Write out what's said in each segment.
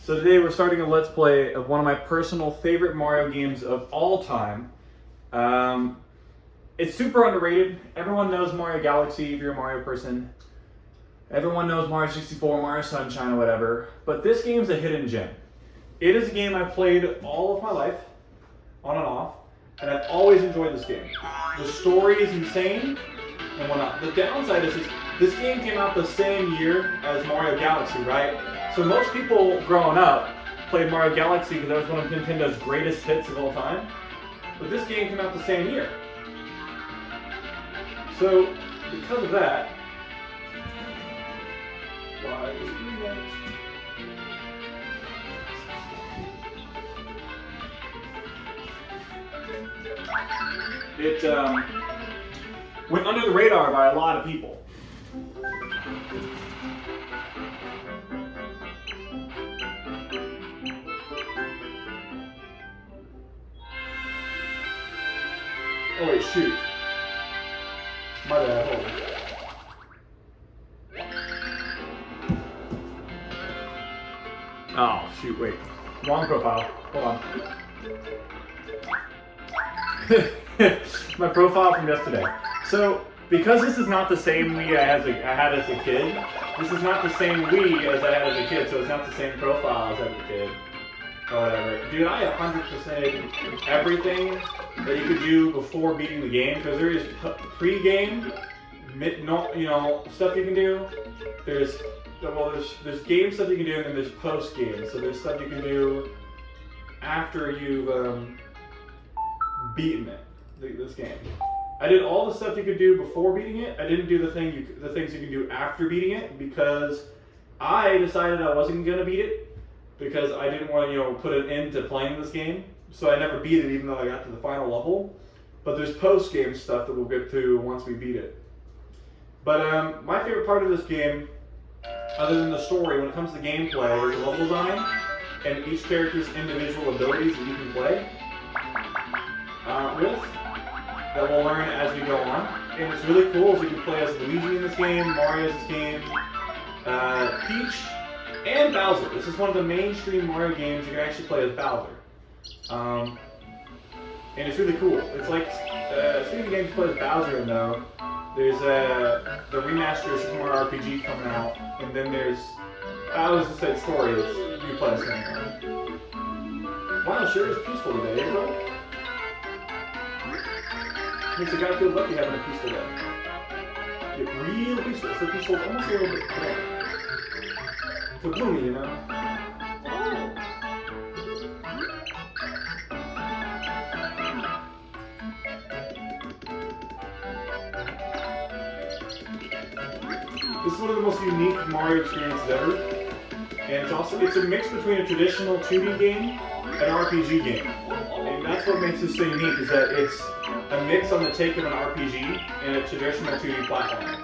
So today we're starting a Let's Play of one of my personal favorite Mario games of all time. It's super underrated. Everyone knows Mario Galaxy if you're a Mario person. Everyone knows Mario 64, Mario Sunshine, or whatever. But this game's a hidden gem. It is a game I've played all of my life, on and off, and I've always enjoyed this game. The story is insane and whatnot. The downside is this game came out the same year as Mario Galaxy, right? So most people growing up played Mario Galaxy because that was one of Nintendo's greatest hits of all time. But this game came out the same year. So because of that, why is it doing that? It went under the radar by a lot of people. Oh wait, shoot. My bad, hold on. Oh, shoot, wait. Wrong profile. Hold on. My profile from yesterday. So, because this is not the same Wii I had as a kid, this is not the same Wii as I had as a kid, so it's not the same profile as I had as a kid. Or whatever. Dude, I 100% everything that you could do before beating the game, because there is pre-game, stuff you can do. There's game stuff you can do, and then there's post-game. So there's stuff you can do after you've beaten it, this game. I did all the stuff you could do before beating it. I didn't do the things you can do after beating it, because I decided I wasn't gonna beat it, because I didn't want to, put an end to playing this game. So I never beat it, even though I got to the final level. But there's post-game stuff that we'll get to once we beat it. But my favorite part of this game, other than the story, when it comes to gameplay, there's a level design and each character's individual abilities that you can play with, that we'll learn as we go on. And it's really cool, so you can play as Luigi in this game, Mario in this game, Peach, and Bowser. This is one of the mainstream Mario games you can actually play as Bowser. And it's really cool. It's like, speaking of games to play as Bowser in though, there's the remaster of Super Mario RPG coming out, and then there's, I always just said story, it's you play as him. Wow, sure is peaceful today, bro. Makes a guy feel lucky having a peaceful day. Get real peaceful, so peaceful, almost a little bit cold. So gloomy, you know? This is one of the most unique Mario experiences ever. And it's a mix between a traditional 2D game and an RPG game. And that's what makes this so unique, is that it's a mix on the take of an RPG and a traditional 2D platform.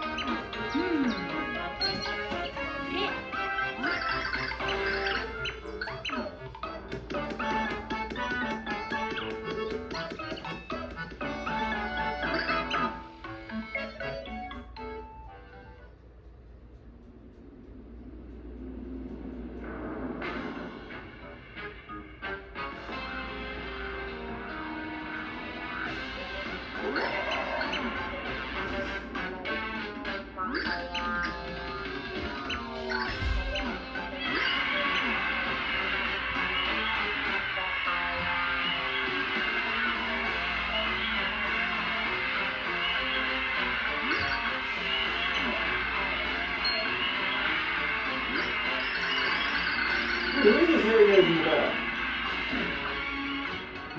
The way this area is in the back.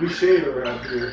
We shave around here.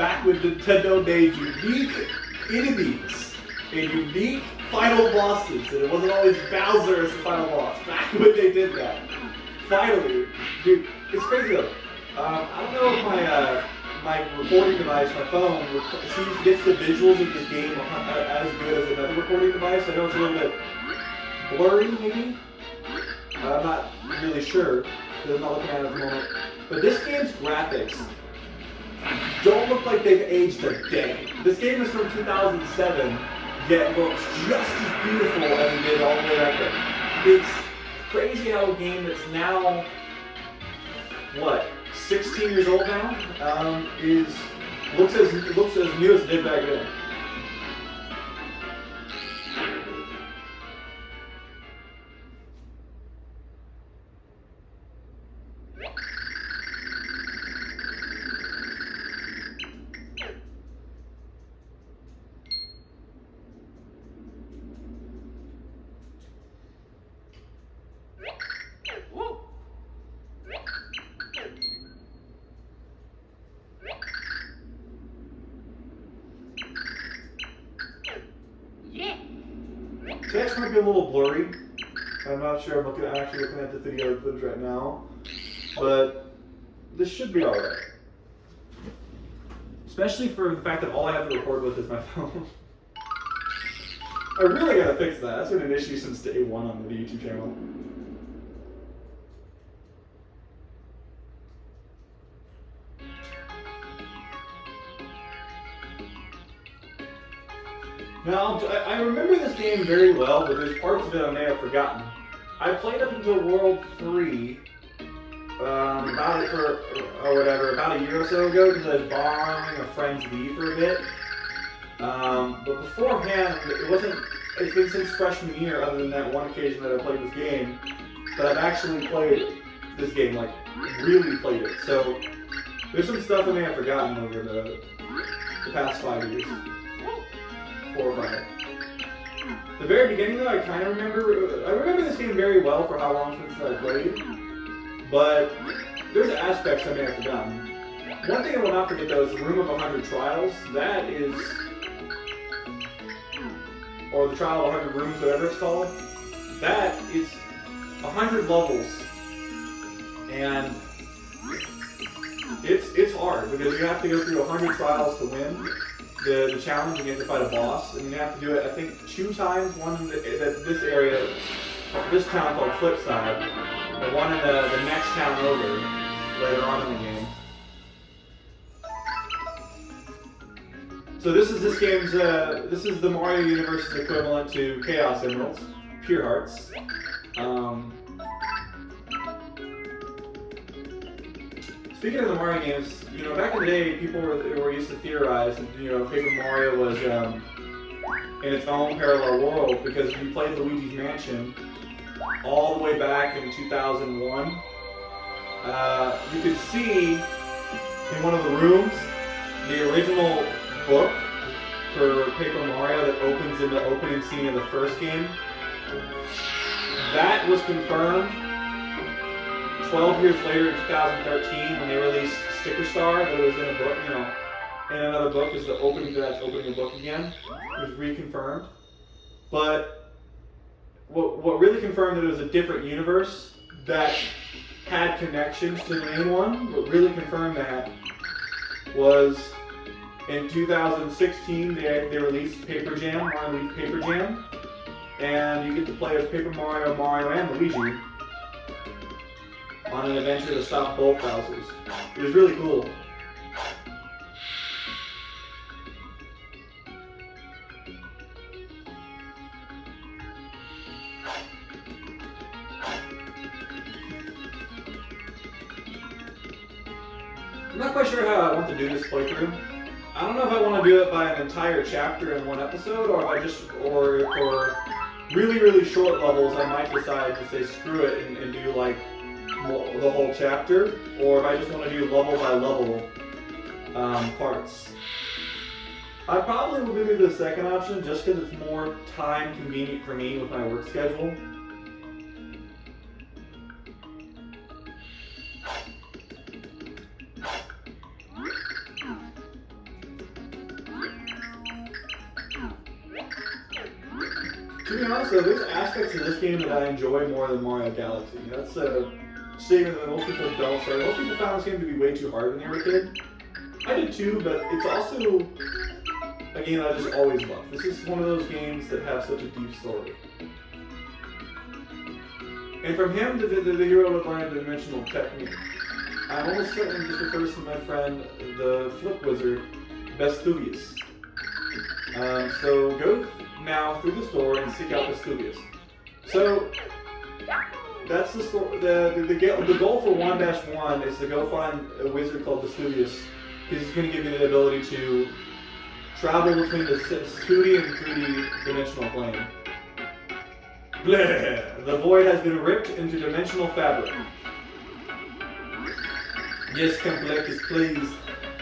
back when Nintendo made unique enemies and unique final bosses, and it wasn't always Bowser as the final boss. Back when they did that. Finally, dude, it's crazy though. I don't know if my recording device, my phone, gets the visuals of this game as good as another recording device. I know it's a little bit blurry, maybe. I'm not really sure because I'm not looking at it at the moment. But this game's graphics don't look like they've aged a day. This game is from 2007, yet looks just as beautiful as it did all the way back then. It's crazy how a game that's now, what, 16 years old now, looks as new as it did back then. Text might be a little blurry. I'm not sure. I'm actually looking at the video footage right now, but this should be alright. Especially for the fact that all I have to record with is my phone. I really gotta fix that. That's been an issue since day one on the YouTube channel. Now, I remember this game very well, but there's parts of it I may have forgotten. I played up until World 3, about a year or so ago, because I was borrowing a friend's Wii for a bit. But beforehand, it's been since freshman year, other than that one occasion that I played this game, that I've actually played this game, like, really played it. So, there's some stuff I may have forgotten over the past 5 years. 4 or 5. The very beginning though, I kind of remember this game very well for how long since I played, but there's aspects I may have forgotten. One thing I will not forget though is the Room of 100 Trials. That is, or the Trial of 100 Rooms, whatever it's called. That is 100 levels, and it's hard because you have to go through 100 trials to win the challenge, and you have to fight a boss, and you have to do it, I think, 2 times. One in this area, this town called Flipside, and one in the next town over later on in the game. So this is the Mario Universe's equivalent to Chaos Emeralds, Pure Hearts. Speaking of the Mario games, back in the day, people were used to theorize that, Paper Mario was in its own parallel world, because if you played Luigi's Mansion all the way back in 2001, you could see in one of the rooms the original book for Paper Mario that opens in the opening scene of the first game. That was confirmed 12 years later in 2013 when they released Sticker Star, that it was in a book, in another book, is the opening to that opening the book again. It was reconfirmed. But what really confirmed that it was a different universe that had connections to the main one, what really confirmed that was in 2016 they released Paper Jam, Mario Luigi Paper Jam, and you get to play as Paper Mario, Mario, and Luigi on an adventure to stop both Bowsers. It was really cool. I'm not quite sure how I want to do this playthrough. I don't know if I want to do it by an entire chapter in one episode, or if for really, really short levels, I might decide to say screw it and do like the whole chapter, or if I just want to do level by level parts. I probably will do the second option just because it's more time convenient for me with my work schedule. To be honest though, there's aspects of this game that I enjoy more than Mario Galaxy. That's a statement that most people don't say. Most people found this game to be way too hard when they were a kid. I did too, but it's also a game I just always loved. This is one of those games that have such a deep story. And from him, the hero would learn a dimensional technique. I'm almost certain this refers to my friend, the Flip Wizard, Vestuvius. So go now through this door and seek out Vestuvius. So that's the story. The goal for 1-1 is to go find a wizard called Vestuvius, because he's going to give you the ability to travel between the 2D and 3D dimensional plane. Bleh! The void has been ripped into dimensional fabric. Yes, Complete is pleased.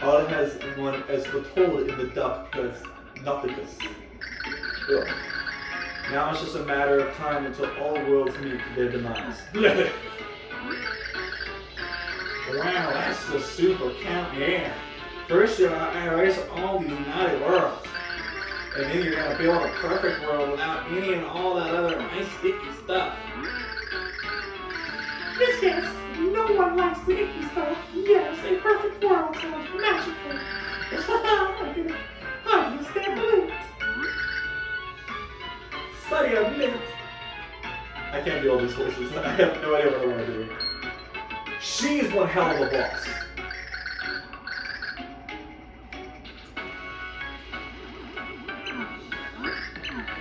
All has one as foretold in the Doctus. Now it's just a matter of time until all worlds meet their demise. Bleh! Wow, that's the super count, yeah. First you're gonna erase all these naughty worlds. And then you're gonna build a perfect world without any and all that other nice icky stuff. Yes, no one likes the icky stuff. Yes, a perfect world sounds magical. I can hardly stand believe. Study a minute. I can't do all these voices. I have no idea what I want to do. She is one hell of a boss.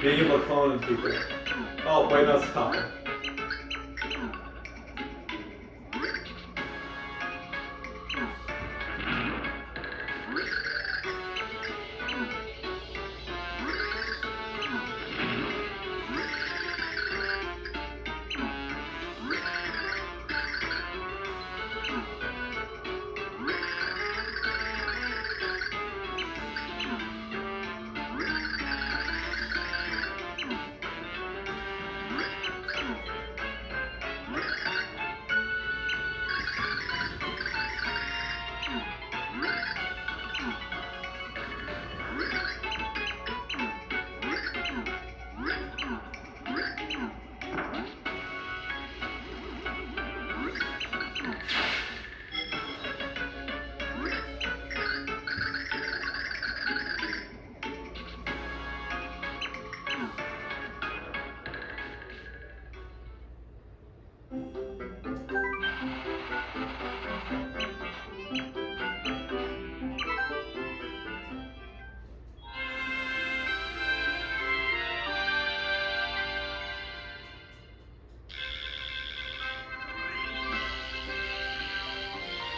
Being able to clone people. Oh, wait, no, it's Copper.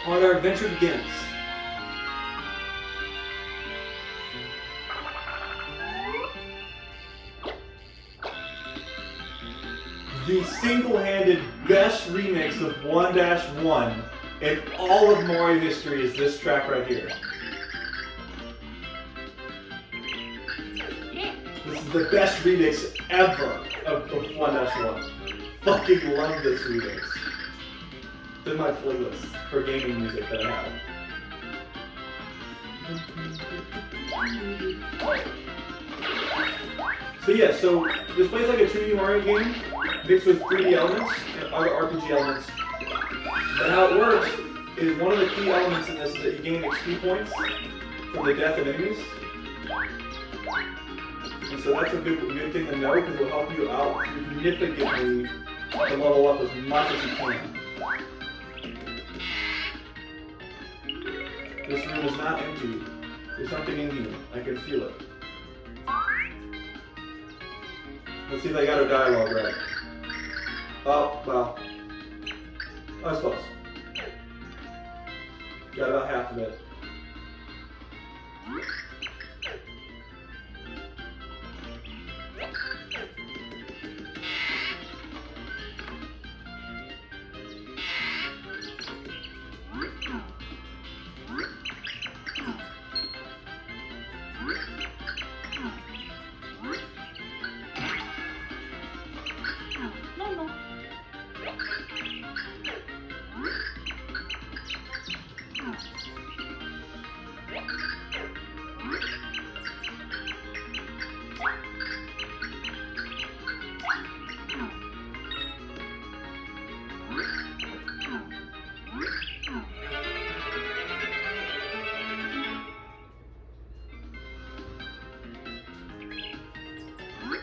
Our adventure begins. The single-handed best remix of 1-1 in all of Mario history is this track right here. This is the best remix ever of 1-1. Fucking love this remix. It's in my playlist for gaming music that I have. So yeah, so this plays like a 2D Mario game mixed with 3D elements and other RPG elements. But how it works is one of the key elements in this is that you gain XP points from the death of enemies. And so that's a good thing to know because it will help you out significantly to level up as much as you can. This room is not empty. There's something in here. I can feel it. Let's see if I got her dialogue right. Oh, well. I was close. Got about half of it.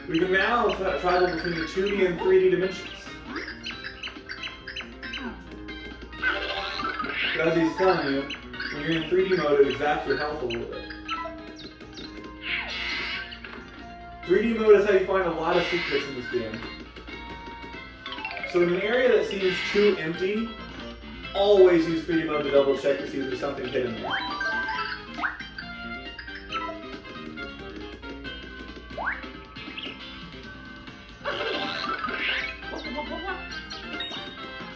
We can now travel between the 2D and 3D dimensions. But as he's telling you, when you're in 3D mode, it zaps your health a little bit. 3D mode is how you find a lot of secrets in this game. So in an area that seems too empty, always use 3D mode to double check to see if there's something hidden there.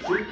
See?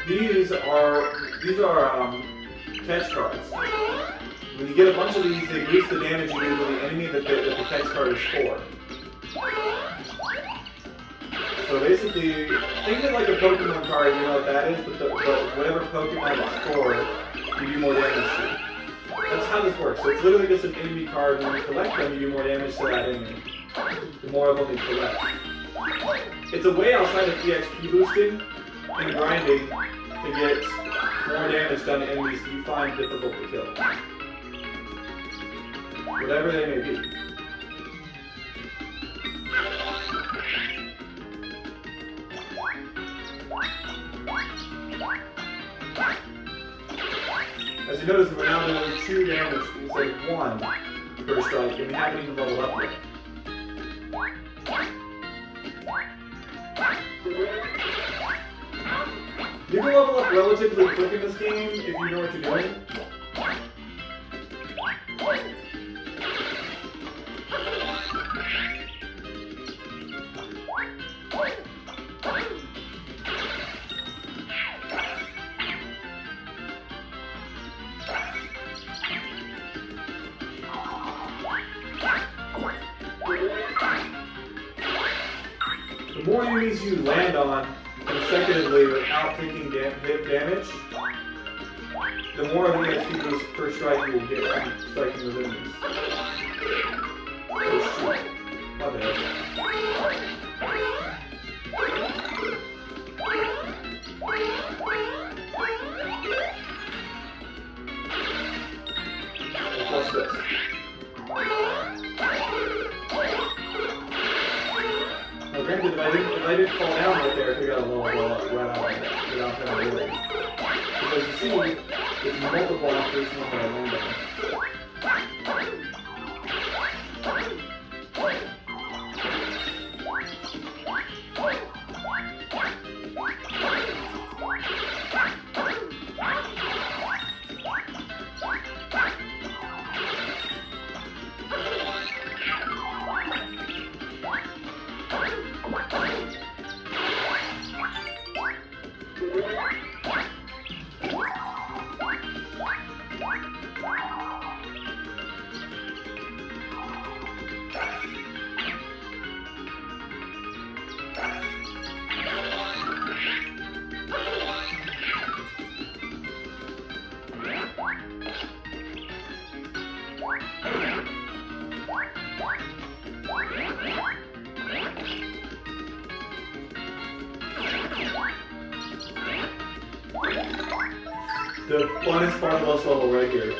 These are catch cards. When you get a bunch of these, they boost the damage you do to the enemy that the catch card is for. So basically, think of it like a Pokemon card, you know what that is, but whatever Pokemon it's for, you do more damage to. That's how this works. So it's literally just an enemy card, and when you collect them, you do more damage to that enemy. The more of them you collect. It's a way outside of EXP boosting and grinding to get more damage done to enemies that you find difficult to kill. Whatever they may be. As you notice, we're now doing 2 damage instead of 1 per strike, and we haven't even leveled up yet. You can level up relatively quick in this game if you know what you're doing. The more enemies you land on consecutively without taking hit damage, the more of the XP boost per strike you will get from striking those enemies. Oh shoot. My bad. What's this? Now granted, if I didn't fall down right there, I could have got a level up right out of it without having to worry. Because you see, it's multiplied for each one that I land on. The funnest part of this level right here.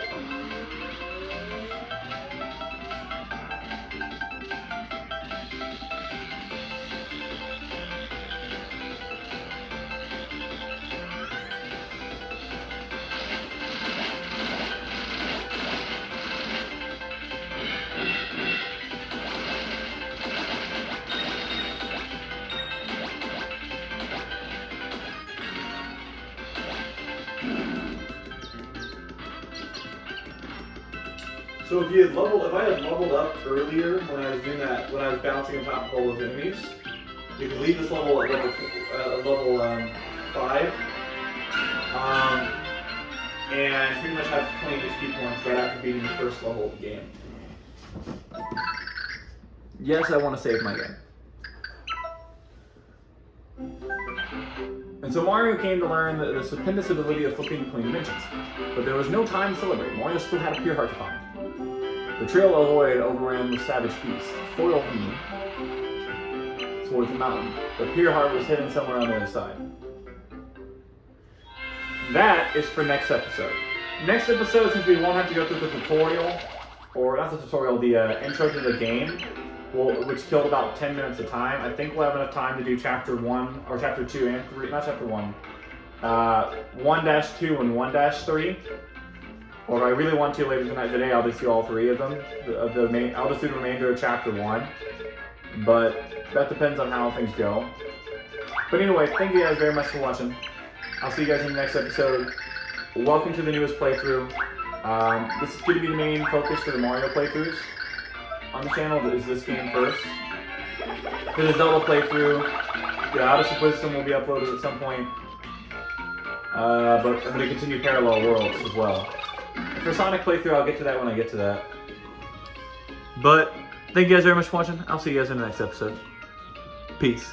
So if I had leveled up earlier when I was doing that, when I was bouncing on top of all those enemies, you could leave this level at level 5, and pretty much have 20 HP points right after beating the first level of the game. Yes, I want to save my game. And so Mario came to learn the stupendous ability of flipping between dimensions. But there was no time to celebrate. Mario still had a pure heart to find. The trail of void overran with savage beasts. Foil me towards the mountain. The pure heart was hidden somewhere on the other side. That is for next episode. Next episode, since we won't have to go through the tutorial, or not the tutorial, the intro to the game, which killed about 10 minutes of time. I think we'll have enough time to do chapter 1, or chapter 2 and 3, not chapter 1, 1-2 and 1-3. Or if I really want to later today, I'll just do all 3 of them. I'll just do the remainder of chapter 1. But that depends on how things go. But anyway, thank you guys very much for watching. I'll see you guys in the next episode. Welcome to the newest playthrough. This is going to be the main focus for the Mario playthroughs on the channel, is this game first. For the Zelda playthrough, the Odyssey Wisdom will be uploaded at some point. But I'm going to continue Parallel Worlds as well. For Sonic playthrough, I'll get to that when I get to that. But thank you guys very much for watching. I'll see you guys in the next episode. Peace.